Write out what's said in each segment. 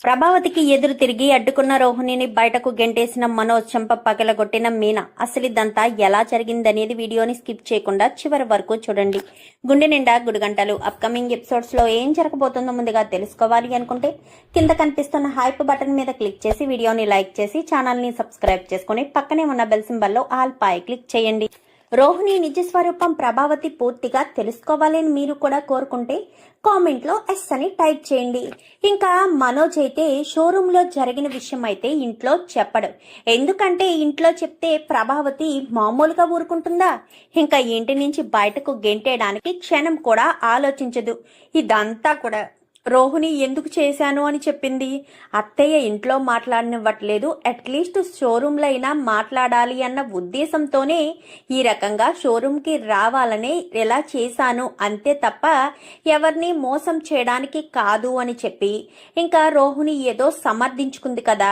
ప్రభావతికి ఎదురు తిరిగి అడ్డుకున్న రోహిణిని బయటకు గెంటేసిన మనోజ్ చెంప పగలగొట్టిన మీనా. అసలు ఇదంతా ఎలా జరిగిందనేది వీడియోని స్కిప్ చేయకుండా చివరి వరకు చూడండి. గుండె నిండా గుడిగంటలు అప్కమింగ్ ఎపిసోడ్స్ లో ఏం జరగబోతుందో ముందుగా తెలుసుకోవాలి అనుకుంటే కింద కనిపిస్తున్న హైప్ బటన్ మీద క్లిక్ చేసి వీడియోని లైక్ చేసి ఛానల్ ని సబ్స్క్రైబ్ చేసుకుని పక్కనే ఉన్న బెల్ సింబల్ లో ఆల్ పై క్లిక్ చేయండి. రోహిణి నిజ స్వరూపం ప్రభావతి పూర్తిగా తెలుసుకోవాలని మీరు కూడా కోరుకుంటే కామెంట్ లో ఎస్ అని టైప్ చేయండి. ఇంకా మనోజ్ అయితే షోరూమ్ లో జరిగిన విషయం అయితే ఇంట్లో చెప్పడు. ఎందుకంటే ఇంట్లో చెప్తే ప్రభావతి మామూలుగా ఊరుకుంటుందా? ఇంకా ఇంటి నుంచి బయటకు గెంటేయడానికి క్షణం కూడా ఆలోచించదు. ఇదంతా కూడా రోహిణి ఎందుకు చేశాను అని చెప్పింది. అత్తయ్య ఇంట్లో మాట్లాడనివ్వట్లేదు, అట్లీస్ట్ షోరూంలో అయినా మాట్లాడాలి అన్న ఉద్దేశంతోనే ఈ రకంగా షోరూంకి రావాలని ఎలా చేశాను అంతే తప్ప ఎవరిని మోసం చేయడానికి కాదు అని చెప్పి ఇంకా రోహిణి ఏదో సమర్థించుకుంది కదా.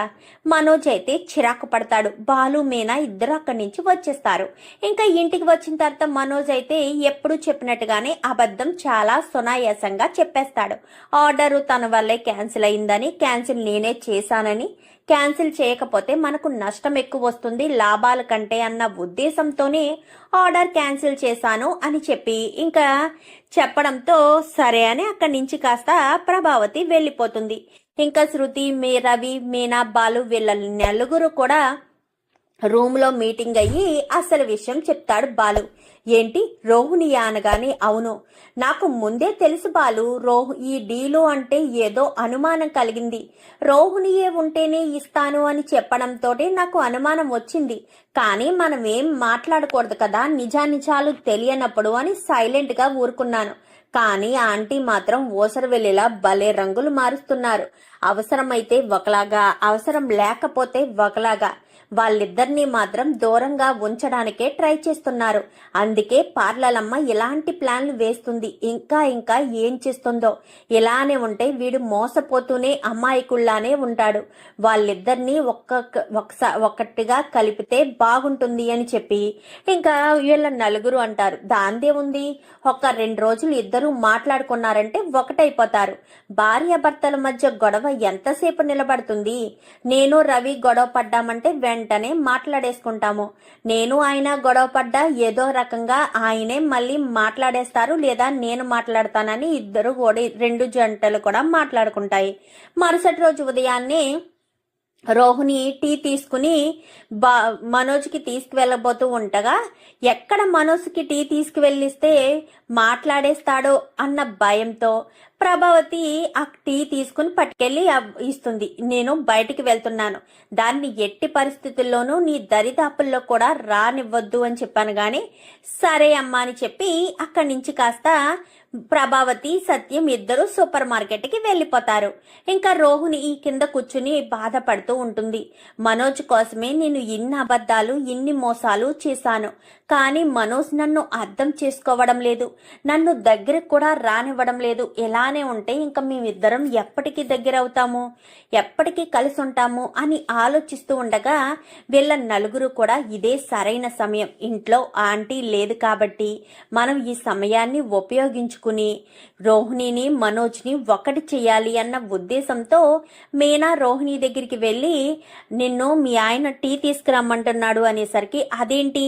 మనోజ్ అయితే చిరాకు పడతాడు. బాలు మీనా ఇద్దరు అక్కడి నుంచి వచ్చేస్తారు. ఇంకా ఇంటికి వచ్చిన తర్వాత మనోజ్ అయితే ఎప్పుడు చెప్పినట్టుగానే అబద్ధం చాలా సునాయాసంగా చెప్పేస్తాడు. ఆర్డర్ తన వల్లే క్యాన్సిల్ అయిందని, క్యాన్సిల్ నేనే చేశానని, క్యాన్సిల్ చేయకపోతే మనకు నష్టం ఎక్కువ వస్తుంది లాభాల కంటే అన్న ఉద్దేశంతోనే ఆర్డర్ క్యాన్సిల్ చేశాను అని చెప్పి ఇంకా చెప్పడంతో సరే అని అక్కడి నుంచి కాస్త ప్రభావతి వెళ్ళిపోతుంది. ఇంకా శృతి, రవి, మీనా, బాలు వీళ్ళ నలుగురు కూడా రూమ్ లో మీటింగ్ అయ్యి అసలు విషయం చెప్తాడు బాలు. ఏంటి రోహిణియా అనగానే అవును, నాకు ముందే తెలుసు బాలు, ఈ డీలు అంటే ఏదో అనుమానం కలిగింది. రోహిణియే ఉంటేనే ఇస్తాను అని చెప్పడంతో నాకు అనుమానం వచ్చింది. కానీ మనం ఏం మాట్లాడకూడదు కదా నిజానిజాలు తెలియనప్పుడు అని సైలెంట్ గా ఊరుకున్నాను. కానీ ఆంటీ మాత్రం ఓసరు వెళ్ళేలా భలే రంగులు మారుస్తున్నారు. అవసరమైతే ఒకలాగా, అవసరం లేకపోతే ఒకలాగా. వాళ్ళిద్దరినీ మాత్రం దూరంగా ఉంచడానికే ట్రై చేస్తున్నారు. అందుకే పార్లలమ్మ ఇలాంటి ప్లాన్లు వేస్తుంది. ఇంకా ఇంకా ఏం చేస్తుందో. ఇలానే ఉంటే వీడు మోసపోతూనే అమ్మాయికుళ్లానే ఉంటాడు. వాళ్ళిద్దరినీ ఒక్కటిగా కలిపితే బాగుంటుంది అని చెప్పి ఇంకా వీళ్ళ నలుగురు అంటారు. దాందే ఉంది, ఒక 2 రోజులు ఇద్దరు మాట్లాడుకున్నారంటే ఒకటైపోతారు. భార్యాభర్తల మధ్య గొడవ ఎంతసేపు నిలబడుతుంది? నేను రవి గొడవ పడ్డామంటే వెంటనే మాట్లాడేసుకుంటాము. నేను ఆయన గొడవ పడ్డా ఏదో రకంగా ఆయనే మళ్ళీ మాట్లాడేస్తారు, లేదా నేను మాట్లాడతానని ఇద్దరు కూడా 2 జంటలు కూడా మాట్లాడుకుంటాయి. మరుసటి రోజు ఉదయాన్నే రోహిణి టీ తీసుకుని మనోజ్కి తీసుకువెళ్ళబోతూ ఉండగా ఎక్కడ మనోజ్కి టీ తీసుకువెళ్ళిస్తే మాట్లాడేస్తాడో అన్న భయంతో ప్రభావతి ఆ టీ తీసుకుని పట్టుకెళ్ళి ఇస్తుంది. నేను బయటికి వెళ్తున్నాను, దాన్ని ఎట్టి పరిస్థితుల్లోనూ నీ దరిదాపుల్లో కూడా రానివ్వద్దు అని చెప్పాను. గాని సరే అమ్మా అని చెప్పి అక్కడి నుంచి కాస్త ప్రభావతి, సత్యం ఇద్దరు సూపర్ మార్కెట్ కి వెళ్లిపోతారు. ఇంకా రోహిణి ఈ కింద కూర్చుని బాధపడుతూ ఉంటుంది. మనోజ్ కోసమే నేను ఇన్ని అబద్ధాలు, ఇన్ని మోసాలు చేశాను. కానీ మనోజ్ నన్ను అర్థం చేసుకోవడం లేదు, నన్ను దగ్గరకు కూడా రానివ్వడం లేదు. ఎలానే ఉంటే ఇంకా మేమిద్దరం ఎప్పటికీ దగ్గర అవుతాము, ఎప్పటికీ కలిసి ఉంటాము అని ఆలోచిస్తూ ఉండగా వీళ్ళ నలుగురు కూడా ఇదే సరైన సమయం, ఇంట్లో ఆంటీ లేదు కాబట్టి మనం ఈ సమయాన్ని ఉపయోగించుకుని రోహిణిని, మనోజ్ని ఒకటి చేయాలి అన్న ఉద్దేశంతో మీనా రోహిణి దగ్గరికి వెళ్ళి నిన్ను మీ ఆయన టీ తీసుకురమ్మంటున్నాడు అనేసరికి అదేంటి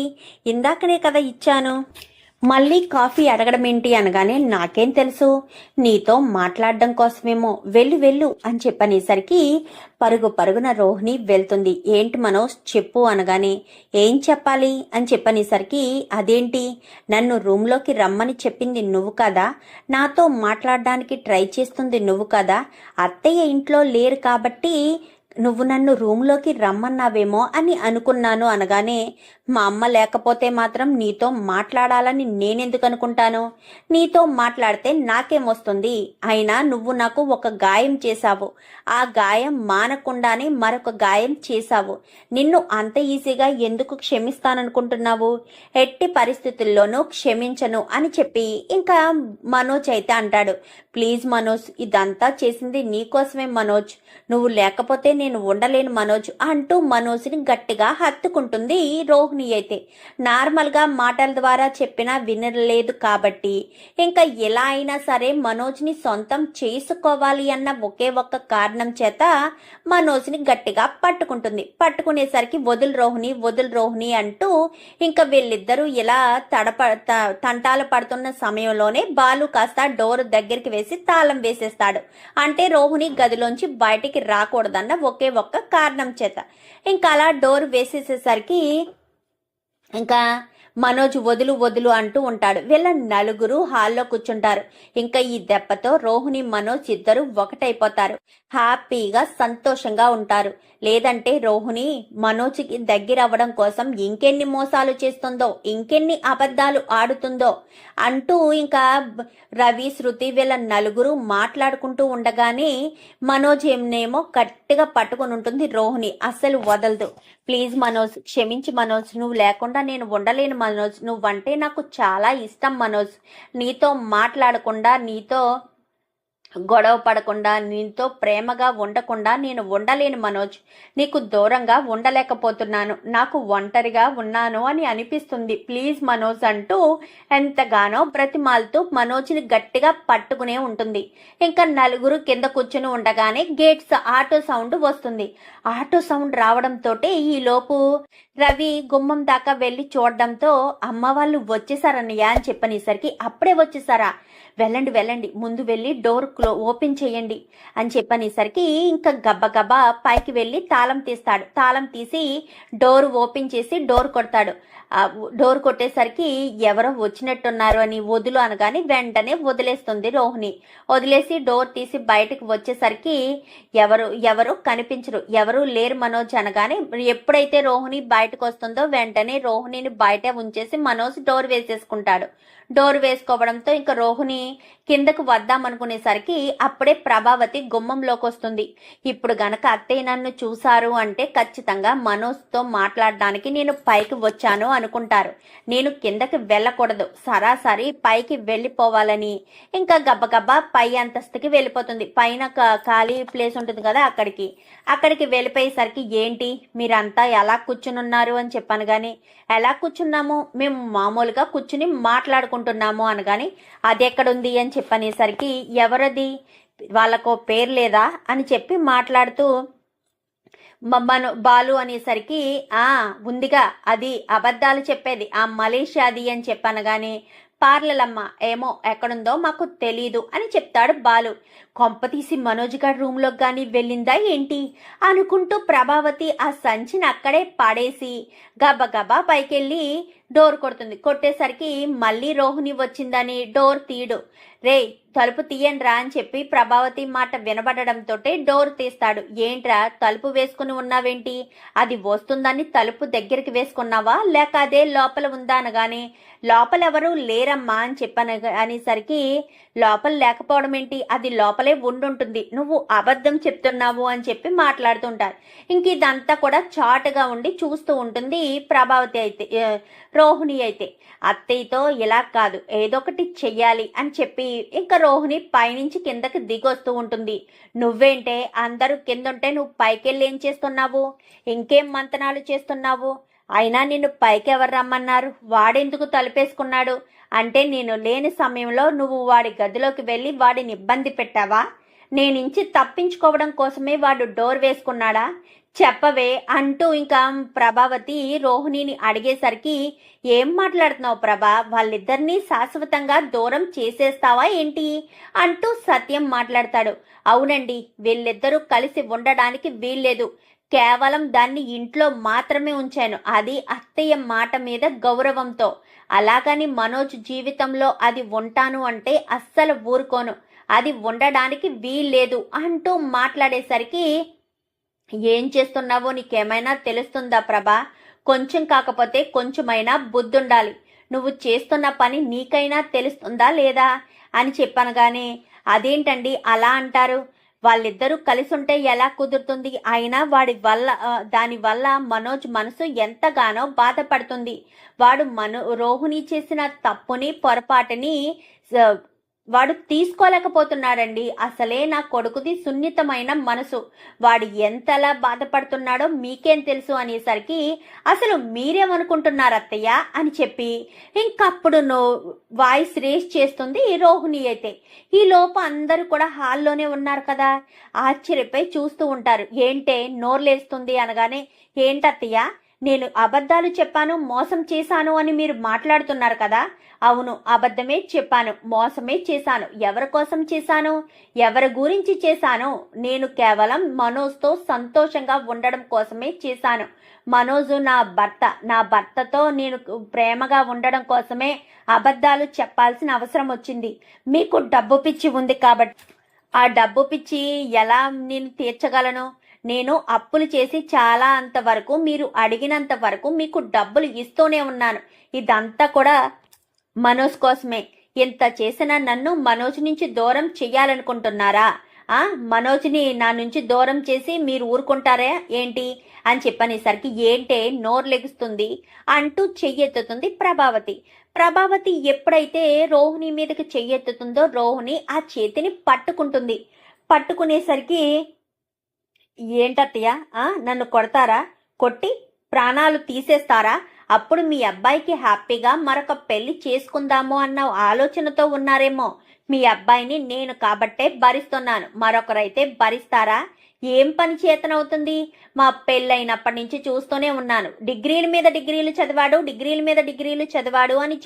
ఇందాకనే కదా ఇచ్చాను, మళ్ళీ కాఫీ అడగడం ఏంటి అనగానే నాకేం తెలుసు, నీతో మాట్లాడడం కోసమేమో, వెళ్ళు అని చెప్పనేసరికి పరుగున రోహిణి వెళ్తుంది. ఏంటి మనోజ్ చెప్పు అనగానే ఏం చెప్పాలి అని చెప్పనేసరికి అదేంటి నన్ను రూమ్లోకి రమ్మని చెప్పింది నువ్వు కదా, నాతో మాట్లాడడానికి ట్రై చేస్తుంది నువ్వు కదా, అత్తయ్య ఇంట్లో లేరు కాబట్టి నువ్వు నన్ను రూమ్లోకి రమ్మన్నావేమో అని అనుకున్నాను అనగానే మా అమ్మ లేకపోతే మాత్రం నీతో మాట్లాడాలని నేనెందుకు అనుకుంటాను, నీతో మాట్లాడితే నాకేమొస్తుంది, అయినా నువ్వు నాకు ఒక గాయం చేశావు, ఆ గాయం మానకుండానే మరొక గాయం చేశావు, నిన్ను అంత ఈజీగా ఎందుకు క్షమిస్తాననుకుంటున్నావు, ఎట్టి పరిస్థితుల్లోనూ క్షమించను అని చెప్పి ఇంకా మనోజ్ అయితే అంటాడు. ప్లీజ్ మనోజ్, ఇదంతా చేసింది నీకోసమే మనోజ్, నువ్వు లేకపోతే నేను ఉండలేను మనోజ్ అంటూ మనోజ్ని గట్టిగా హత్తుకుంటుంది రోహిణి. రోహిణి అయితే నార్మల్గా మాటల ద్వారా చెప్పినా వినలేదు కాబట్టి ఇంకా ఎలా అయినా సరే మనోజ్ని సొంతం చేసుకోవాలి అన్న ఒకే ఒక్క కారణం చేత మనోజ్ని గట్టిగా పట్టుకునేసరికి వదులు రోహిణి అంటూ ఇంకా వీళ్ళిద్దరూ ఇలా తంటాలు పడుతున్న సమయంలోనే బాలు కాస్త డోర్ దగ్గరికి వేసి తాళం వేసేస్తాడు. అంటే రోహిణి గదిలోంచి బయటికి రాకూడదన్న ఒకే ఒక్క కారణం చేత ఇంకా అలా డోర్ వేసేసేసరికి ఇంకా మనోజ్ వదులు అంటూ ఉంటాడు. వీళ్ళ నలుగురు హాల్లో కూర్చుంటారు. ఇంకా ఈ దెబ్బతో రోహిణి మనోజ్ ఇద్దరు ఒకటైపోతారు. హ్యాపీగా సంతోషంగా ఉంటారు. లేదంటే రోహిణి మనోజ్కి దగ్గర అవ్వడం కోసం ఇంకెన్ని మోసాలు చేస్తుందో, ఇంకెన్ని అబద్ధాలు ఆడుతుందో అంటూ ఇంకా రవి, శృతి వీళ్ళ నలుగురు మాట్లాడుకుంటూ ఉండగానే మనోజ్ ఏమనేమో గట్టిగా పట్టుకుని ఉంటుంది. రోహిణి అస్సలు వదలదు. ప్లీజ్ మనోజ్, క్షమించి మనోజ్, నువ్వు లేకుండా నేను ఉండలేను మనోజ్, నువ్వంటే నాకు చాలా ఇష్టం మనోజ్, నీతో మాట్లాడకుండా, నీతో గొడవ పడకుండా, నీతో ప్రేమగా ఉండకుండా నేను ఉండలేను మనోజ్, నీకు దూరంగా ఉండలేకపోతున్నాను, నాకు ఒంటరిగా ఉన్నాను అని అనిపిస్తుంది, ప్లీజ్ మనోజ్ అంటూ ఎంతగానో బ్రతిమాలుతూ మనోజ్ని గట్టిగా పట్టుకునే ఉంటుంది. ఇంకా నలుగురు కింద కూర్చుని ఉండగానే గేట్స్ ఆటో సౌండ్ వస్తుంది. ఆటో సౌండ్ రావడంతో ఈలోపు రవి గుమ్మం దాకా వెళ్ళి చూడడంతో అమ్మ వాళ్ళు వచ్చేసారన్నయ్య అని చెప్పనేసరికి, అప్పుడే వచ్చేసారా, వెళ్ళండి ముందు వెళ్ళి డోర్ ఓపెన్ చేయండి అని చెప్పనేసరికి ఇంకా గబ్బగబ్బా పైకి వెళ్ళి తాళం తీస్తాడు. తాళం తీసి డోర్ ఓపెన్ చేసి డోర్ కొడతాడు. డోర్ కొట్టేసరికి ఎవరో వచ్చినట్టున్నారు అని వదులు అనగానే వెంటనే వదిలేస్తుంది రోహిణి. వదిలేసి డోర్ తీసి బయటకు వచ్చేసరికి ఎవరు కనిపించరు, ఎవరు లేరు మనోజ్ అనగానే ఎప్పుడైతే రోహిణి బయటకు వస్తుందో వెంటనే రోహిణిని బయట ఉంచేసి మనోజ్ డోర్ వేసేసుకుంటాడు. డోర్ వేసుకోవడంతో ఇంకా రోహిణి కిందకు వద్దామనుకునేసరికి అప్పుడే ప్రభావతి గుమ్మంలోకి వస్తుంది. ఇప్పుడు గనక అత్తయ్య నన్ను చూశారు అంటే ఖచ్చితంగా మనోజ్తో మాట్లాడడానికి నేను పైకి వచ్చాను అనుకుంటారు. నేను కిందకి వెళ్ళకూడదు, సరాసరి పైకి వెళ్ళిపోవాలని ఇంకా గబ్బగబ్బా పై అంతస్తుకి వెళ్ళిపోతుంది. పైన ఖాళీ ప్లేస్ ఉంటుంది కదా, అక్కడికి వెళ్ళిపోయేసరికి ఏంటి మీరంతా ఎలా కూర్చుని ఉన్నారు అని చెప్పాను. కానీ ఎలా కూర్చున్నాము, మేము మామూలుగా కూర్చుని మాట్లాడుకుంటున్నాము అనగాని అది ఎక్కడుంది అని చెప్పనేసరికి ఎవరది, వాళ్ళకో పేరు లేదా అని చెప్పి మాట్లాడుతూ బాలు అనేసరికి ఉందిగా, అది అబద్ధాలు చెప్పేది ఆ మలేషియాది అని చెప్పనగానే పార్లలమ్మ ఏమో ఎక్కడుందో మాకు తెలీదు అని చెప్తాడు బాలు. కొంపతీసి మనోజ్ గారి రూమ్లోకి కానీ వెళ్ళిందా ఏంటి అనుకుంటూ ప్రభావతి ఆ సంచిని అక్కడే పడేసి గబగబా పైకెళ్ళి డోర్ కొడుతుంది. కొట్టేసరికి మళ్ళీ రోహిణి వచ్చిందని డోర్ తీయడు. రే తలుపు తీయండిరా అని చెప్పి ప్రభావతి మాట వినబడడంతో డోర్ తీస్తాడు. ఏంట్రా తలుపు వేసుకుని ఉన్నావేంటి, అది వస్తుందని తలుపు దగ్గరికి వేసుకున్నావా లేక అదే లోపల ఉందా అనగానే లోపలెవరూ లేరమ్మా అని చెప్పాను అనేసరికి లోపల లేకపోవడం ఏంటి, అది లోపలే ఉండుంటుంది, నువ్వు అబద్ధం చెప్తున్నావు అని చెప్పి మాట్లాడుతుంటారు. ఇంక ఇదంతా కూడా చాటుగా ఉండి చూస్తూ ఉంటుంది ప్రభావతి అయితే. రోహిణి అయితే అత్తయ్యతో ఇలా కాదు ఏదో ఒకటి చెయ్యాలి అని చెప్పి ఇంకా రోహిణి పైనుంచి కిందకి దిగొస్తూ ఉంటుంది. నువ్వేంటే అందరూ కిందుంటే నువ్వు పైకెళ్ళి ఏం చేస్తున్నావు, ఇంకేం మంతనాలు చేస్తున్నావు, అయినా నిన్ను పైకి ఎవరు రమ్మన్నారు, వాడెందుకు తలుపేసుకున్నాడు అంటే నేను లేని సమయంలో నువ్వు వాడి గదిలోకి వెళ్ళి వాడిని ఇబ్బంది పెట్టావా, నేనించి తప్పించుకోవడం కోసమే వాడు డోర్ వేసుకున్నాడా చెప్పవే అంటూ ఇంకా ప్రభావతి రోహిణిని అడిగేసరికి ఏం మాట్లాడుతున్నావు ప్రభా, వాళ్ళిద్దరినీ శాశ్వతంగా దూరం చేసేస్తావా ఏంటి అంటూ సత్యం మాట్లాడతాడు. అవునండి, వీళ్ళిద్దరూ కలిసి ఉండడానికి వీల్లేదు, కేవలం దాన్ని ఇంట్లో మాత్రమే ఉంచాను, అది అత్తయ్య మాట మీద గౌరవంతో, అలాగని మనోజ్ జీవితంలో అది ఉంటాను అంటే అస్సలు ఊరుకోను, అది ఉండడానికి వీల్లేదు అంటూ మాట్లాడేసరికి ఏం చేస్తున్నావో నీకేమైనా తెలుస్తుందా ప్రభా, కొంచెం కాకపోతే కొంచెమైనా బుద్ధుండాలి, నువ్వు చేస్తున్న పని నీకైనా తెలుస్తుందా లేదా అని చెప్పనగానే అదేంటండి అలా అంటారు, వాళ్ళిద్దరూ కలిసి ఉంటే ఎలా కుదురుతుంది, అయినా దానివల్ల మనోజ్ మనసు ఎంతగానో బాధపడుతుంది, వాడు రోహిణి చేసిన తప్పుని పొరపాటుని వాడు తీసుకోలేకపోతున్నాడండి. అసలే నా కొడుకుది సున్నితమైన మనసు, వాడు ఎంతలా బాధపడుతున్నాడో మీకేం తెలుసు అనేసరికి అసలు మీరేమనుకుంటున్నారు అత్తయ్య అని చెప్పి ఇంకప్పుడు వాయిస్ రేస్ చేస్తుంది రోహిణి అయితే. ఈ లోపు అందరూ కూడా హాల్లోనే ఉన్నారు కదా, ఆశ్చర్యపై చూస్తూ ఉంటారు. ఏంటే నోర్లేస్తుంది అనగానే, ఏంటత్తయ్య నేను అబద్ధాలు చెప్పాను, మోసం చేశాను అని మీరు మాట్లాడుతున్నారు కదా. అవును, అబద్ధమే చెప్పాను, మోసమే చేశాను. ఎవరి కోసం చేశాను, ఎవరి గురించి చేశాను? నేను కేవలం మనోజ్తో సంతోషంగా ఉండడం కోసమే చేశాను. మనోజు నా భర్తతో నేను ప్రేమగా ఉండడం కోసమే అబద్ధాలు చెప్పాల్సిన అవసరం వచ్చింది. మీకు డబ్బు పిచ్చి ఉంది కాబట్టి ఆ డబ్బు పిచ్చి ఎలా నేను తీర్చగలను? నేను అప్పులు చేసి చాలా అంతవరకు, మీరు అడిగినంత వరకు మీకు డబ్బులు ఇస్తూనే ఉన్నాను. ఇదంతా కూడా మనోజ్ కోసమే. ఇంత చేసిన నన్ను మనోజ్ నుంచి దూరం చెయ్యాలనుకుంటున్నారా? మనోజ్ని నా నుంచి దూరం చేసి మీరు ఊరుకుంటారా ఏంటి అని చెప్పనేసరికి ఏంటే నోరు లెగుస్తుంది అంటూ చెయ్యెత్తుతుంది ప్రభావతి. ప్రభావతి ఎప్పుడైతే రోహిణి మీదకి చెయ్యెత్తుతుందో రోహిణి ఆ చేతిని పట్టుకుంటుంది. పట్టుకునేసరికి ఏంటత్తయ్య నన్ను కొడతారా? కొట్టి ప్రాణాలు తీసేస్తారా? అప్పుడు మీ అబ్బాయికి హ్యాపీగా మరొక పెళ్లి చేసుకుందాము అన్న ఆలోచనతో ఉన్నారేమో. మీ అబ్బాయిని నేను కాబట్టే భరిస్తున్నాను, మరొకరైతే భరిస్తారా? ఏం పని చేతనవుతుంది? మా పెళ్ళైనప్పటి నుంచి చూస్తూనే ఉన్నాను. డిగ్రీల మీద డిగ్రీలు చదివాడు, డిగ్రీల మీద డిగ్రీలు చదివాడు అని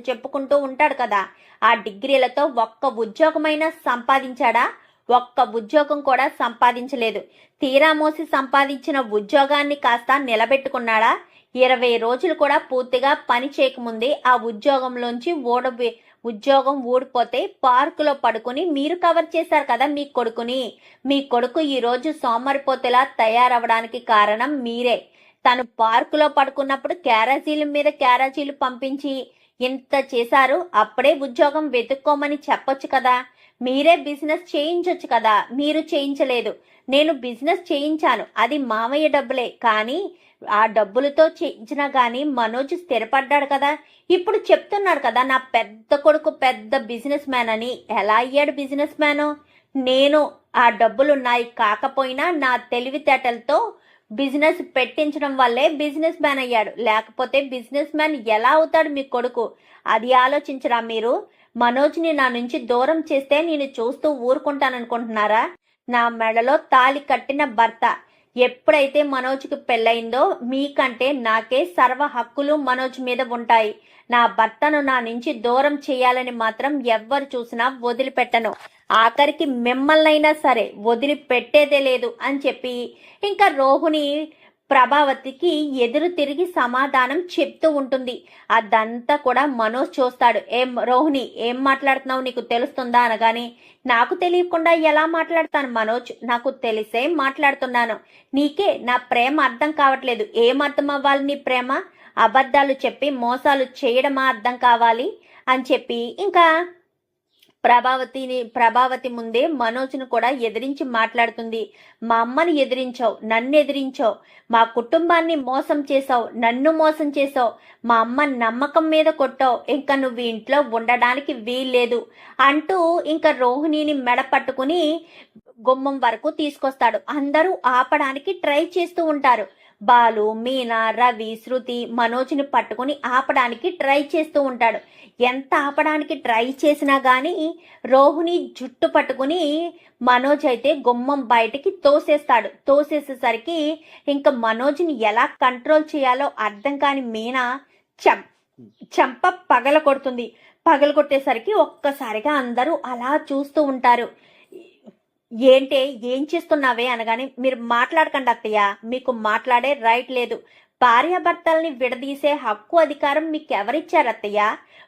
చెప్పుకుంటూ ఉంటాడు కదా. ఆ డిగ్రీలతో ఒక్క ఉద్యోగమైనా సంపాదించాడా? ఒక్క ఉద్యోగం కూడా సంపాదించలేదు. తీరా మోసి సంపాదించిన ఉద్యోగాన్ని కాస్త నిలబెట్టుకున్నాడా? 20 రోజులు కూడా పూర్తిగా పని చేయకముందే ఆ ఉద్యోగంలోంచి ఉద్యోగం ఊడిపోతే పార్కులో పడుకుని మీరు కవర్ చేశారు కదా మీ కొడుకుని. మీ కొడుకు ఈ రోజు సోమరిపోతేలా తయారవడానికి కారణం మీరే. తను పార్కులో పడుకున్నప్పుడు క్యారేజీల మీద క్యారేజీలు పంపించి ఇంత చేశారు. అప్పుడే ఉద్యోగం వెతుక్కోమని చెప్పొచ్చు కదా. మీరే బిజినెస్ చేయించొచ్చు కదా. మీరు చేయించలేదు, నేను బిజినెస్ చేయించాను. అది మామయ్య డబ్బులే, కానీ ఆ డబ్బులతో చేయించినా గానీ మనోజ్ స్థిరపడ్డాడు కదా. ఇప్పుడు చెప్తున్నాడు కదా నా పెద్ద కొడుకు పెద్ద బిజినెస్ మ్యాన్ అని. ఎలా అయ్యాడు బిజినెస్ మ్యాను? నేను ఆ డబ్బులు నాయి కాకపోయినా నా తెలివితేటలతో బిజినెస్ పెట్టించడం వల్లే బిజినెస్ మ్యాన్ అయ్యాడు. లేకపోతే బిజినెస్ మ్యాన్ ఎలా అవుతాడు మీ కొడుకు? అది ఆలోచించరా మీరు? మనోజ్ని నా నుంచి దూరం చేస్తే నేను చూస్తూ ఊరుకుంటాననుకుంటున్నారా? నా మెడలో తాళి కట్టిన భర్త. ఎప్పుడైతే మనోజ్కి పెళ్ళయిందో మీకంటే నాకే సర్వ హక్కులు మనోజ్ మీద ఉంటాయి. నా భర్తను నా నుంచి దూరం చేయాలని మాత్రం ఎవ్వరు చూసినా వదిలిపెట్టను. ఆఖరికి మిమ్మల్నైనా సరే వదిలిపెట్టేదే లేదు అని చెప్పి ఇంకా రోహిణి ప్రభావతికి ఎదురు తిరిగి సమాధానం చెప్తూ ఉంటుంది. అదంతా కూడా మనోజ్ చూస్తాడు. ఏం రోహిణి, ఏం మాట్లాడుతున్నావు, నీకు తెలుస్తుందా అనగానే, నాకు తెలియకుండా ఎలా మాట్లాడతాను మనోజ్, నాకు తెలిసే మాట్లాడుతున్నాను. నీకే నా ప్రేమ అర్థం కావట్లేదు. ఏం అర్థం అవ్వాలి నీ ప్రేమ? అబద్ధాలు చెప్పి మోసాలు చేయడమా అర్థం కావాలి అని చెప్పి ఇంకా ప్రభావతి ముందే మనోజ్ను కూడా ఎదిరించి మాట్లాడుతుంది. మా అమ్మని ఎదిరించావు, నన్ను ఎదిరించావు, మా కుటుంబాన్ని మోసం చేసావు, నన్ను మోసం చేసావు, మా అమ్మ నమ్మకం మీద కొట్టావు, ఇంకా నువ్వు ఇంట్లో ఉండడానికి వీల్లేదు అంటూ ఇంకా రోహిణిని మెడ పట్టుకుని గుమ్మం వరకు తీసుకొస్తాడు. అందరూ ఆపడానికి ట్రై చేస్తూ ఉంటారు. బాలు, మీనా, రవి, శృతి మనోజ్ని పట్టుకుని ఆపడానికి ట్రై చేస్తూ ఉంటాడు. ఎంత ఆపడానికి ట్రై చేసినా గానీ రోహిణి జుట్టు పట్టుకుని మనోజ్ అయితే గుమ్మం బయటికి తోసేస్తాడు. తోసేసేసరికి ఇంకా మనోజ్ని ఎలా కంట్రోల్ చేయాలో అర్థం కాని మీనా చెంప పగల కొడుతుంది. పగల కొట్టేసరికి ఒక్కసారిగా అందరూ అలా చూస్తూ ఉంటారు. ఏంటే, ఏం చేస్తున్నావే అనగానే, మీరు మాట్లాడకండి అత్తయ్య, మీకు మాట్లాడే రైట్ లేదు. భార్యాభర్తల్ని విడదీసే హక్కు అధికారం మీకు ఎవరిచ్చారు అత్తయ్య?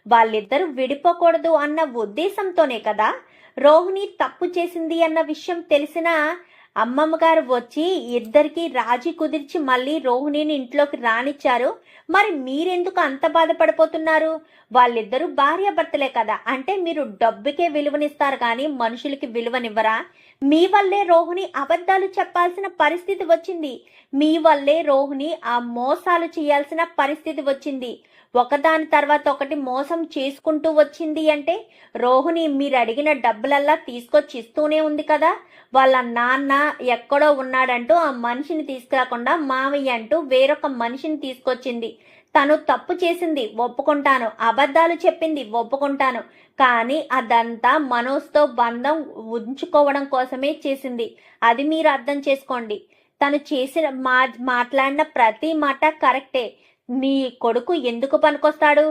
వాళ్ళిద్దరూ విడిపోకూడదు అన్న ఉద్దేశంతోనే కదా రోహిణి తప్పు చేసింది అన్న విషయం తెలిసినా అమ్మమ్మ గారు వచ్చి ఇద్దరికి రాజీ కుదిర్చి మళ్ళీ రోహిణిని ఇంట్లోకి రానిచ్చారు. మరి మీరెందుకు అంత బాధపడిపోతున్నారు? వాళ్ళిద్దరూ భార్యాభర్తలే కదా, అంటే మీరు డబ్బుకే విలువనిస్తారు కానీ మనుషులకి విలువనివ్వరా? మీ వల్లే రోహిణి అబద్ధాలు చెప్పాల్సిన పరిస్థితి వచ్చింది. మీ వల్లే రోహిణి ఆ మోసాలు చేయాల్సిన పరిస్థితి వచ్చింది. ఒకదాని తర్వాత ఒకటి మోసం చేసుకుంటూ వచ్చింది అంటే రోహిణి మీరు అడిగిన డబ్బులల్లా తీసుకొచ్చి ఇస్తూనే ఉంది కదా. వాళ్ళ నాన్న ఎక్కడో ఉన్నాడంటూ ఆ మనిషిని తీసుకురాకుండా మామయ్య అంటూ వేరొక మనిషిని తీసుకొచ్చింది. తను తప్పు చేసింది ఒప్పుకుంటాను, అబద్ధాలు చెప్పింది ఒప్పుకుంటాను, కానీ అదంతా మనోజ్తో బంధం ఉంచుకోవడం కోసమే చేసింది. అది మీరు అర్థం చేసుకోండి. తను చేసిన మాట్లాడిన ప్రతి మాట కరెక్టే. నీ కొడుకు ఎందుకు పనికొస్తాడు?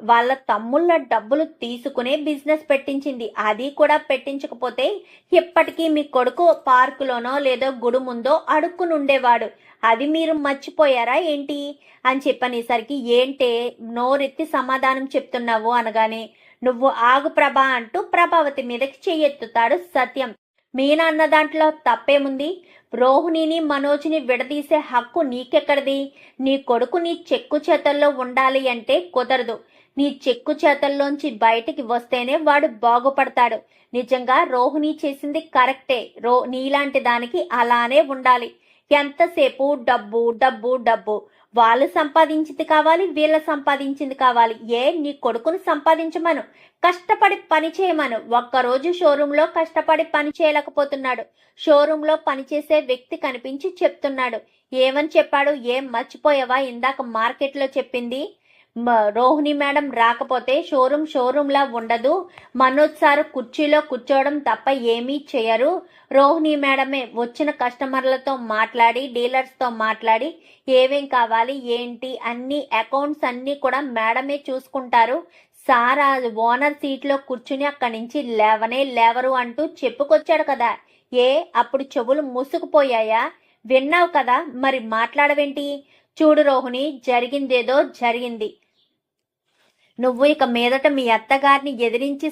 వాళ్ళ తమ్ముళ్ళ డబ్బులు తీసుకునే బిజినెస్ పెట్టించింది. అది కూడా పెట్టించకపోతే ఇప్పటికీ మీ కొడుకు పార్కులోనో లేదో గుడి ముందో అడుక్కుని ఉండేవాడు. అది మీరు మర్చిపోయారా ఏంటి అని చెప్పనేసరికి ఏంటే నోరెత్తి సమాధానం చెప్తున్నావు అనగానే నువ్వు ఆగు ప్రభా అంటూ ప్రభావతి మీదకి చెయ్యెత్తుతాడు సత్యం. మీనా అన్న దాంట్లో తప్పేముంది? రోహిణిని మనోజ్ని విడదీసే హక్కు నీకెక్కడిది? నీ కొడుకు నీ చెక్కు చేతల్లో ఉండాలి అంటే కుదరదు. నీ చెక్కు చేతల్లోంచి బయటికి వస్తేనే వాడు బాగుపడతాడు. నిజంగా రోహిణి చేసింది కరెక్టే. నీలాంటి దానికి అలానే ఉండాలి. ఎంతసేపు డబ్బు డబ్బు డబ్బు. వాళ్ళు సంపాదించింది కావాలి, వీళ్ళ సంపాదించింది కావాలి. నీ కొడుకును సంపాదించమను, కష్టపడి పని చేయమను. ఒక్కరోజు షోరూంలో కష్టపడి పని చేయలేకపోతున్నాడు. షోరూంలో పనిచేసే వ్యక్తి కనిపించి చెప్తున్నాడు. ఏమని చెప్పాడు? ఏం మర్చిపోయావా ఇందాక మార్కెట్లో చెప్పింది? రోహిణి మేడం రాకపోతే షోరూంలా ఉండదు. మనోజ్ సార్ కుర్చీలో కూర్చోవడం తప్ప ఏమీ చేయరు. రోహిణి మేడమే వచ్చిన కస్టమర్లతో మాట్లాడి, డీలర్స్తో మాట్లాడి ఏమేం కావాలి ఏంటి అన్ని అకౌంట్స్ అన్నీ కూడా మేడమే చూసుకుంటారు. సార్ ఆ ఓనర్ సీట్లో కూర్చుని అక్కడి నుంచి లేవరు అంటూ చెప్పుకొచ్చాడు కదా. అప్పుడు చెవులు మూసుకుపోయాయా? విన్నావు కదా, మరి మాట్లాడవేంటి? చూడు రోహిణి, జరిగిందేదో జరిగింది. నువ్వు ఇక మీదట మీ అత్తగారిని ఎదిరించి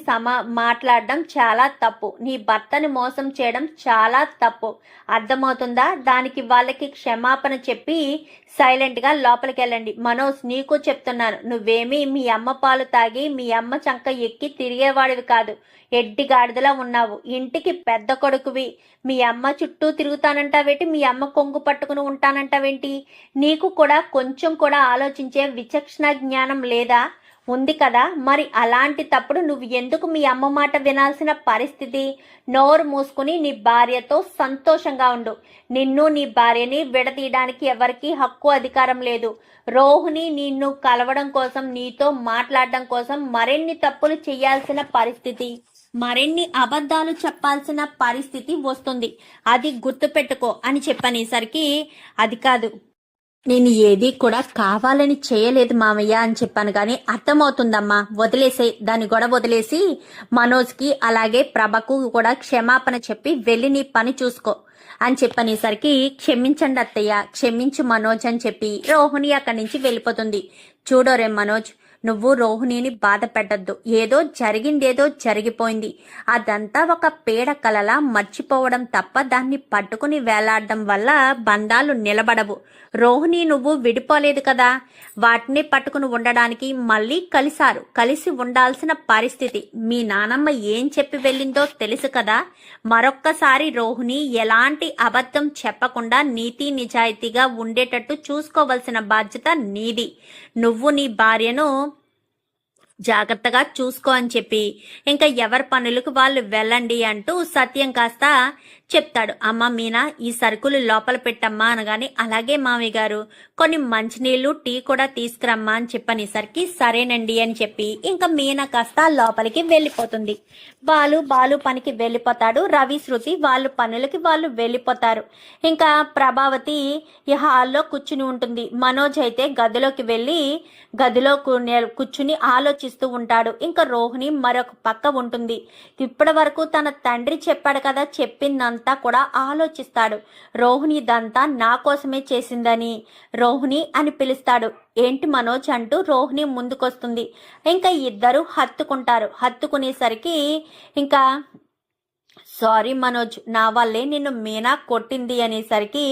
మాట్లాడడం చాలా తప్పు. నీ భర్తని మోసం చేయడం చాలా తప్పు. అర్థమవుతుందా? దానికి వాళ్ళకి క్షమాపణ చెప్పి సైలెంట్గా లోపలికి వెళ్ళండి. మనోజ్, నీకు చెప్తున్నాను, నువ్వేమీ మీ అమ్మ పాలు తాగి మీ అమ్మ చంక ఎక్కి తిరిగేవాడివి కాదు. ఎడ్డి గాడిదలా ఉన్నావు. ఇంటికి పెద్ద కొడుకువి. మీ అమ్మ చుట్టూ తిరుగుతానంటావేంటి? మీ అమ్మ కొంగు పట్టుకుని ఉంటానంటావేంటి? నీకు కూడా కొంచెం కూడా ఆలోచించే విచక్షణ జ్ఞానం లేదా? ఉంది కదా. మరి అలాంటి తప్పుడు నువ్వు ఎందుకు మీ అమ్మ మాట వినాల్సిన పరిస్థితి? నోరు మూసుకుని నీ భార్యతో సంతోషంగా ఉండు. నిన్ను నీ భార్యని విడదీయడానికి ఎవరికి హక్కు అధికారం లేదు. రోహిణి నిన్ను కలవడం కోసం, నీతో మాట్లాడడం కోసం మరిన్ని తప్పులు చేయాల్సిన పరిస్థితి, మరిన్ని అబద్ధాలు చెప్పాల్సిన పరిస్థితి వస్తుంది. అది గుర్తుపెట్టుకో అని చెప్పనేసరికి అది కాదు, నేను ఏది కూడా కావాలని చేయలేదు మామయ్య అని చెప్పాను. కానీ అర్థమవుతుందమ్మా, వదిలేసే దాని గొడవ వదిలేసి మనోజ్కి అలాగే ప్రభకు కూడా క్షమాపణ చెప్పి వెళ్ళి నీ పని చూసుకో అని చెప్పనేసరికి క్షమించండి అత్తయ్య, క్షమించు మనోజ్ అని చెప్పి రోహిణి అక్కడి నుంచి వెళ్ళిపోతుంది. చూడోరే మనోజ్, నువ్వు రోహిణిని బాధ పెట్టద్దు. ఏదో జరిగిందేదో జరిగిపోయింది. అదంతా ఒక పీడ కలలా మర్చిపోవడం తప్ప దాన్ని పట్టుకుని వేలాడడం వల్ల బంధాలు నిలబడవు. రోహిణి నువ్వు విడిపోలేదు కదా, వాటిని పట్టుకుని ఉండడానికి మళ్ళీ కలిసి ఉండాల్సిన పరిస్థితి. మీ నానమ్మ ఏం చెప్పి వెళ్ళిందో తెలుసు కదా. మరొక్కసారి రోహిణి ఎలాంటి అబద్ధం చెప్పకుండా నీతి నిజాయితీగా ఉండేటట్టు చూసుకోవలసిన బాధ్యత నీది. నువ్వు నీ భార్యను జాగ్రత్తగా చూసుకో అని చెప్పి ఇంకా ఎవరి పనులకు వాళ్ళు వెళ్ళండి అంటూ సత్యం కాస్త చెప్తాడు. అమ్మ మీనా, ఈ సరుకులు లోపల పెట్టమ్మా అనగానే అలాగే మామయ్య గారు, కొన్ని మంచినీళ్లు టీ కూడా తీసుకురమ్మా అని చెప్పనేసరికి సరేనండి అని చెప్పి ఇంకా మీనా కాస్త లోపలికి వెళ్ళిపోతుంది. బాలు పనికి వెళ్ళిపోతాడు. రవి, శృతి వాళ్ళు పనులకి వాళ్ళు వెళ్ళిపోతారు. ఇంకా ప్రభావతి ఈ హాల్లో కూర్చుని ఉంటుంది. మనోజ్ అయితే గదిలోకి వెళ్ళి గదిలో కూర్చుని ఆలోచిస్తూ ఉంటాడు. ఇంకా రోహిణి మరొక పక్క ఉంటుంది. ఇప్పటి వరకు తన తండ్రి చెప్పాడు కదా, చెప్పిందంతా కూడా ఆలోచిస్తాడు. రోహిణి ఇదంతా నా కోసమే చేసిందని రోహిణి అని పిలుస్తాడు. ఏంటి మనోజ్ అంటూ రోహిణి ముందుకొస్తుంది. ఇంకా ఇద్దరు హత్తుకుంటారు. హత్తుకునేసరికి ఇంకా సారీ మనోజ్, నా వల్లే నిన్ను మీనా కొట్టింది అనేసరికి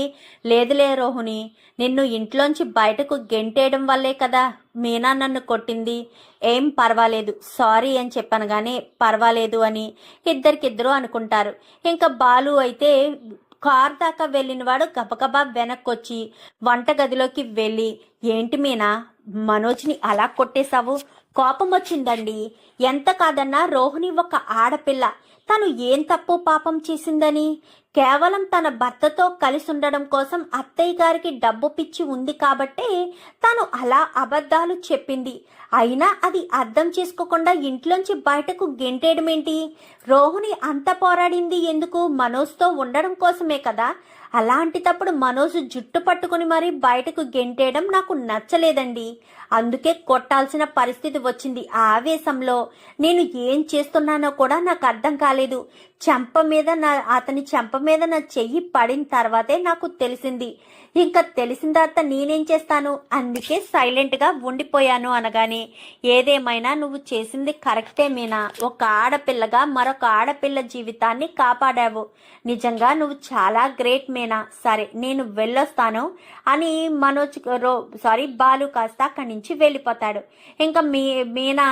లేదులే రోహిణి, నిన్ను ఇంట్లోంచి బయటకు గెంటేయడం వల్లే కదా మీనా నన్ను కొట్టింది. ఏం పర్వాలేదు, సారీ అని చెప్పాను కానీ పర్వాలేదు అని ఇద్దరికిద్దరు అనుకుంటారు. ఇంకా బాలు అయితే కార్ దాకా వెళ్ళిన వాడు గబగబా వెనక్కొచ్చి వంటగదిలోకి వెళ్ళి ఏంటి మీనా మనోజ్ని అలా కొట్టేశావు? కోపం వచ్చిందండి. ఎంత కాదన్నా రోహిణి ఒక ఆడపిల్ల. తను ఏం తప్పు పాపం చేసిందని? కేవలం తన భర్తతో కలిసి ఉండడం కోసం అత్తయ్య గారికి డబ్బు పిచ్చి ఉంది కాబట్టే తను అలా అబద్ధాలు చెప్పింది. అయినా అది అర్థం చేసుకోకుండా ఇంట్లోంచి బయటకు గెంటేయడమేంటి? రోహిణి అంత పోరాడింది ఎందుకు? మనోజ్తో ఉండడం కోసమే కదా. అలాంటిటప్పుడు మనోజ్ జుట్టు పట్టుకుని మరీ బయటకు గెంటేయడం నాకు నచ్చలేదండి. అందుకే కొట్టాల్సిన పరిస్థితి వచ్చింది. ఆ ఆవేశంలో నేను ఏం చేస్తున్నానో కూడా నాకు అర్థం కాలేదు. అతని చెంప మీద నా చెయ్యి పడిన తర్వాతే నాకు తెలిసింది. ఇంకా తెలిసిన తర్వాత నేనేం చేస్తాను? అందుకే సైలెంట్గా ఉండిపోయాను అనగానే, ఏదేమైనా నువ్వు చేసింది కరెక్టే మీనా. ఒక ఆడపిల్లగా మరొక ఆడపిల్ల జీవితాన్ని కాపాడావు. నిజంగా నువ్వు చాలా గ్రేట్ మీనా. సరే నేను వెళ్ళొస్తాను అని బాలు కాస్త అక్కడి నుంచి వెళ్ళిపోతాడు. ఇంకా మీనా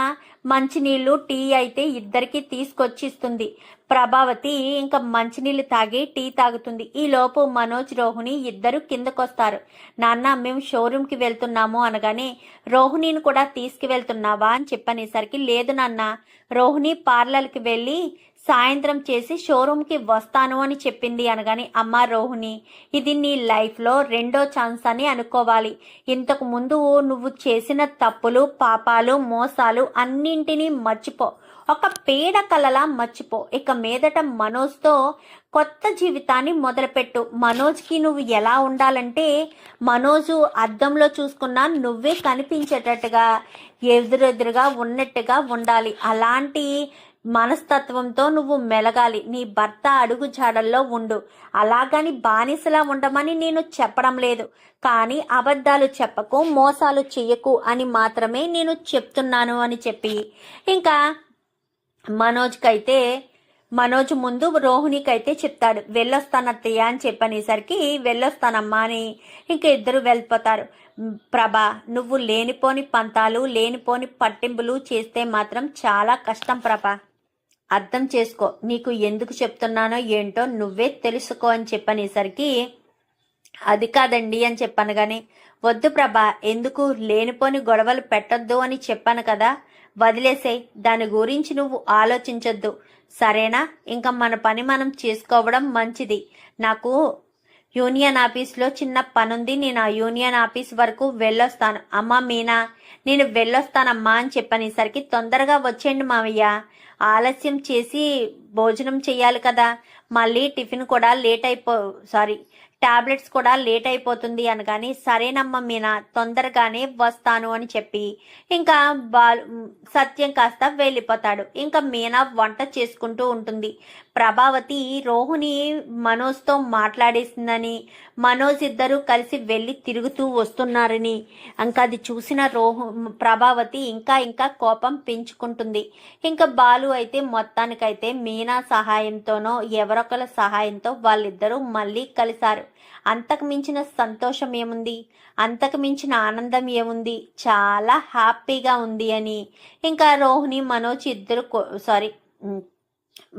మంచినీళ్ళు టీ అయితే ఇద్దరికి తీసుకొచ్చి ఇస్తుంది. ప్రభావతి ఇంకా మంచినీళ్ళు తాగి టీ తాగుతుంది. ఈ లోపు మనోజ్ రోహిణి ఇద్దరు కిందకొస్తారు. నాన్న మేము షోరూమ్కి వెళ్తున్నాము అనగానే, రోహిణిని కూడా తీసుకువెళ్తున్నావా అని చెప్పనేసరికి, లేదు నాన్న, రోహిణి పార్లర్కి వెళ్ళి సాయంత్రం చేసి షోరూమ్కి వస్తాను అని చెప్పింది అనగానే, అమ్మ రోహిణి, ఇది నీ లైఫ్లో రెండో ఛాన్స్ అని అనుకోవాలి. ఇంతకు ముందు నువ్వు చేసిన తప్పులు, పాపాలు, మోసాలు అన్నింటినీ మర్చిపో. ఒక పేడ కలలా మర్చిపో. ఇక మీదట మనోజ్తో కొత్త జీవితాన్ని మొదలుపెట్టు. మనోజ్కి నువ్వు ఎలా ఉండాలంటే, మనోజు అద్దంలో చూసుకున్నా నువ్వే కనిపించేటట్టుగా ఎదురెదురుగా ఉన్నట్టుగా ఉండాలి. అలాంటి మనస్తత్వంతో నువ్వు మెలగాలి. నీ భర్త అడుగు జాడల్లో ఉండు. అలాగని బానిసలా ఉండమని నేను చెప్పడం లేదు, కానీ అబద్ధాలు చెప్పకు, మోసాలు చెయ్యకు అని మాత్రమే నేను చెప్తున్నాను అని చెప్పి ఇంకా మనోజ్ ముందు రోహిణికైతే చెప్తాడు, వెళ్ళొస్తానత్తయ్య అని చెప్పనేసరికి, వెళ్ళొస్తానమ్మా అని ఇంకా ఇద్దరు వెళ్ళిపోతారు. ప్రభా, నువ్వు లేనిపోని పంతాలు, లేనిపోని పట్టింపులు చేస్తే మాత్రం చాలా కష్టం ప్రభా. అర్థం చేసుకో. నీకు ఎందుకు చెప్తున్నానో ఏంటో నువ్వే తెలుసుకో అని చెప్పనేసరికి, అది కాదండి అని చెప్పాను. కానీ వద్దు ప్రభా, ఎందుకు లేనిపోని గొడవలు పెట్టొద్దు అని చెప్పాను కదా, వదిలేసేయ్. దాని గురించి నువ్వు ఆలోచించొద్దు, సరేనా? ఇంకా మన పని మనం చేసుకోవడం మంచిది. నాకు యూనియన్ ఆఫీస్లో చిన్న పనుంది, నేను ఆ యూనియన్ ఆఫీస్ వరకు వెళ్ళొస్తాను. అమ్మా మీనా, నేను వెళ్ళొస్తానమ్మా అని చెప్పనేసరికి, తొందరగా వచ్చేయండి మావయ్య, ఆలస్యం చేసి భోజనం చెయ్యాలి కదా, మళ్ళీ టిఫిన్ కూడా టాబ్లెట్స్ కూడా లేట్ అయిపోతుంది అనగాని, సరేనమ్మ మీనా, తొందరగానే వస్తాను అని చెప్పి ఇంకా సత్యం కాస్త వెళ్ళిపోతాడు. ఇంకా మీనా వంట చేసుకుంటూ ఉంటుంది. ప్రభావతి రోహిణి మనోజ్తో మాట్లాడేసిందని, మనోజ్ ఇద్దరు కలిసి వెళ్ళి తిరుగుతూ వస్తున్నారని ఇంకా అది చూసిన ప్రభావతి ఇంకా కోపం పెంచుకుంటుంది. ఇంకా బాలు అయితే మొత్తానికైతే మీనా సహాయంతోనో ఎవరొకరి సహాయంతో వాళ్ళిద్దరూ మళ్ళీ కలిశారు. అంతకు మించిన సంతోషం ఏముంది, అంతకు మించిన ఆనందం ఏముంది, చాలా హ్యాపీగా ఉంది అని ఇంకా రోహిణి మనోజ్ ఇద్దరు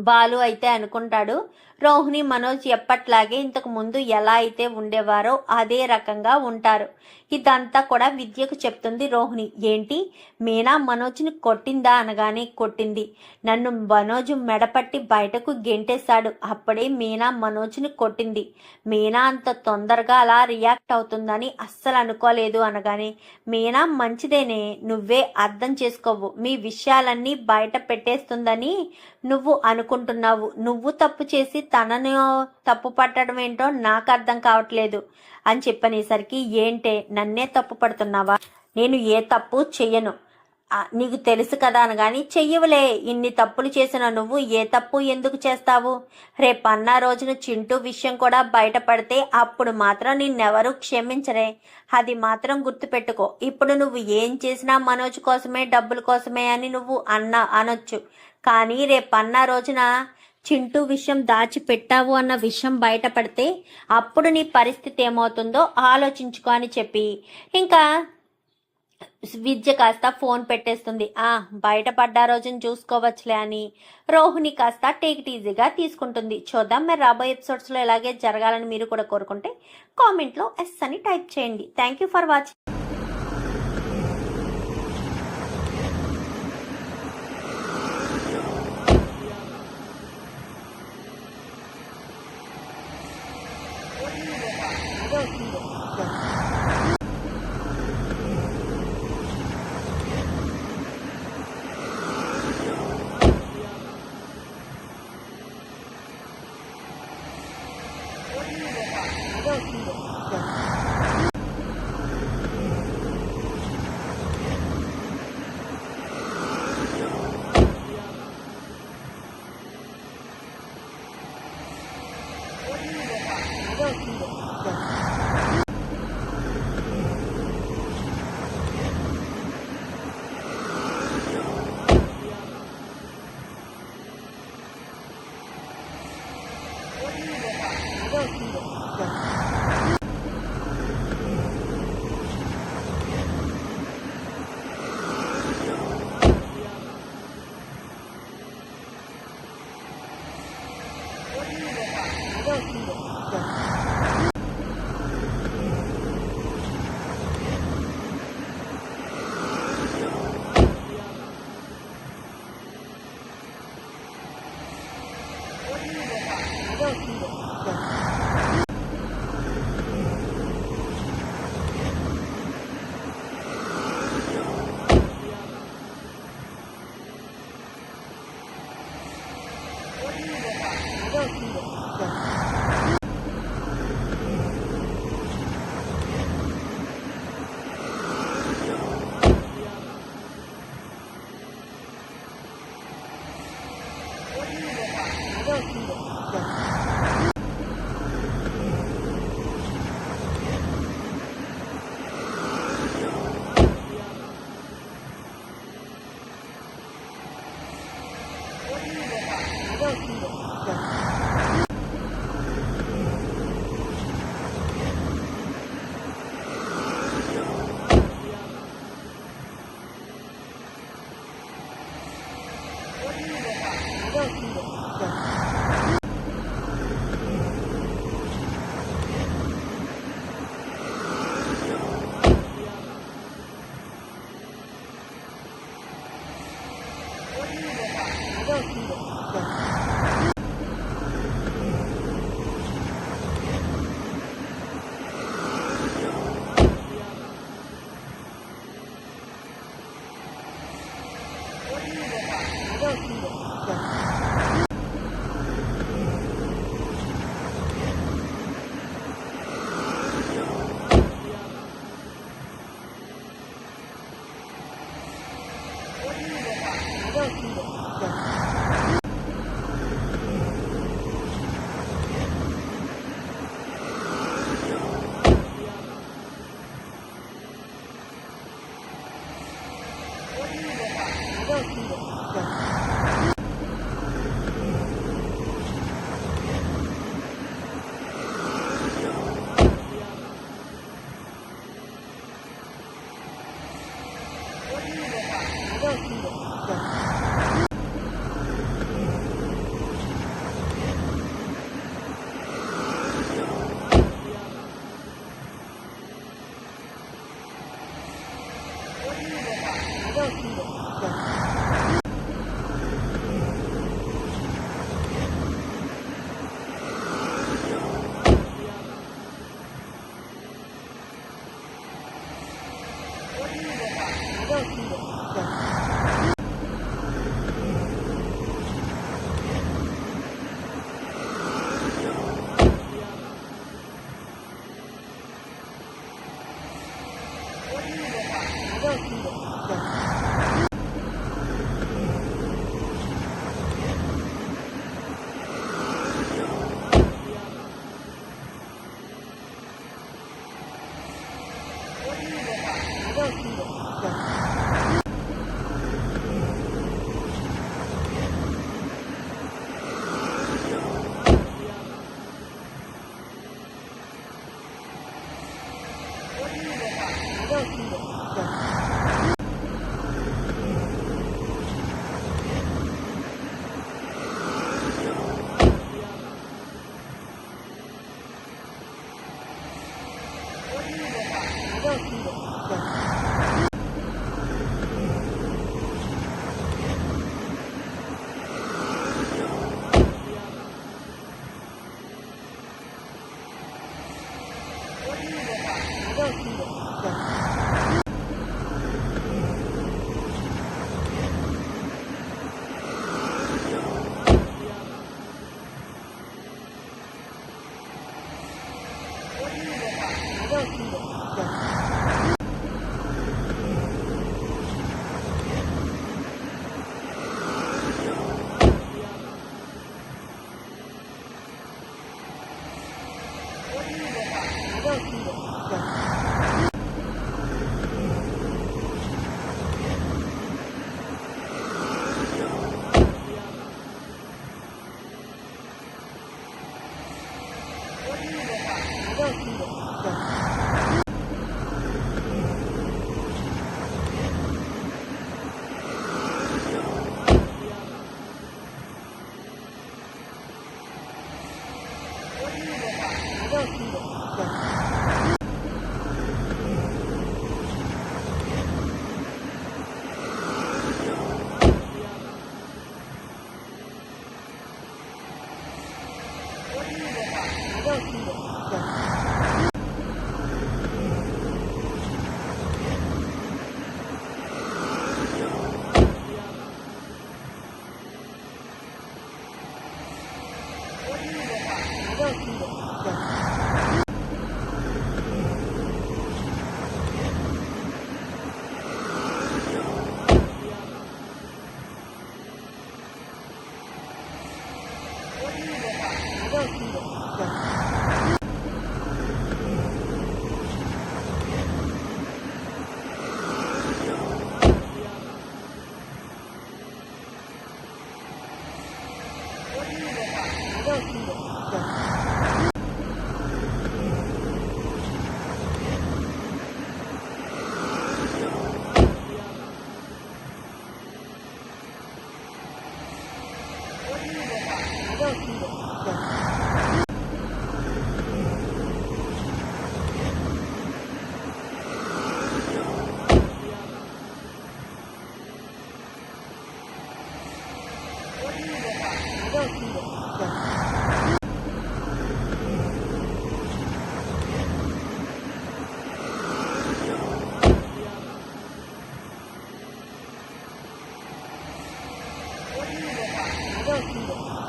బాలు అయితే అనుకుంటాడు. రోహిణి మనోజ్ ఎప్పట్లాగే ఇంతకు ముందు ఎలా అయితే ఉండేవారో అదే రకంగా ఉంటారు. ఇదంతా కూడా విద్యకు చెప్తుంది రోహిణి. ఏంటి, మీనా మనోజ్ని కొట్టిందా అనగానే, కొట్టింది. నన్ను మనోజ్ మెడపట్టి బయటకు గెంటేశాడు, అప్పుడే మీనా మనోజ్ని కొట్టింది. మీనా అంత తొందరగా అలా రియాక్ట్ అవుతుందని అస్సలు అనుకోలేదు అనగానే, మీనా మంచిదేనే, నువ్వే అర్థం చేసుకోవు. మీ విషయాలన్నీ బయట పెట్టేస్తుందని నువ్వు అనుకుంటున్నావు. నువ్వు తప్పు చేసి తనను తప్పు పట్టడం ఏంటో నాకు అర్థం కావట్లేదు అని చెప్పనేసరికి, ఏంటే నన్నే తప్పు పడుతున్నావా? నేను ఏ తప్పు చెయ్యను, నీకు తెలుసు కదా అనగాని, చెయ్యవులే, ఇన్ని తప్పులు చేసిన నువ్వు ఏ తప్పు ఎందుకు చేస్తావు? రేపన్నా రోజున చింటూ విషయం కూడా బయటపడితే అప్పుడు మాత్రం నిన్నెవరూ క్షమించరే, అది మాత్రం గుర్తుపెట్టుకో. ఇప్పుడు నువ్వు ఏం చేసినా మనోజ్ కోసమే, డబ్బుల కోసమే అని నువ్వు అనొచ్చు, కానీ రేపన్నా రోజున చింటూ విషయం దాచిపెట్టావు అన్న విషయం బయటపడితే అప్పుడు నీ పరిస్థితి ఏమవుతుందో ఆలోచించుకో అని చెప్పి ఇంకా విద్య కాస్త ఫోన్ పెట్టేస్తుంది. బయటపడ్డ రోజున చూసుకోవచ్చులే అని రోహిణి కాస్త టేక్ ఇట్ ఈజీగా తీసుకుంటుంది. చూద్దాం మరి రాబోయే ఎపిసోడ్స్లో ఇలాగే జరగాలని మీరు కూడా కోరుకుంటే కామెంట్లో ఎస్ అని టైప్ చేయండి. Thank you for watching.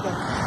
Go.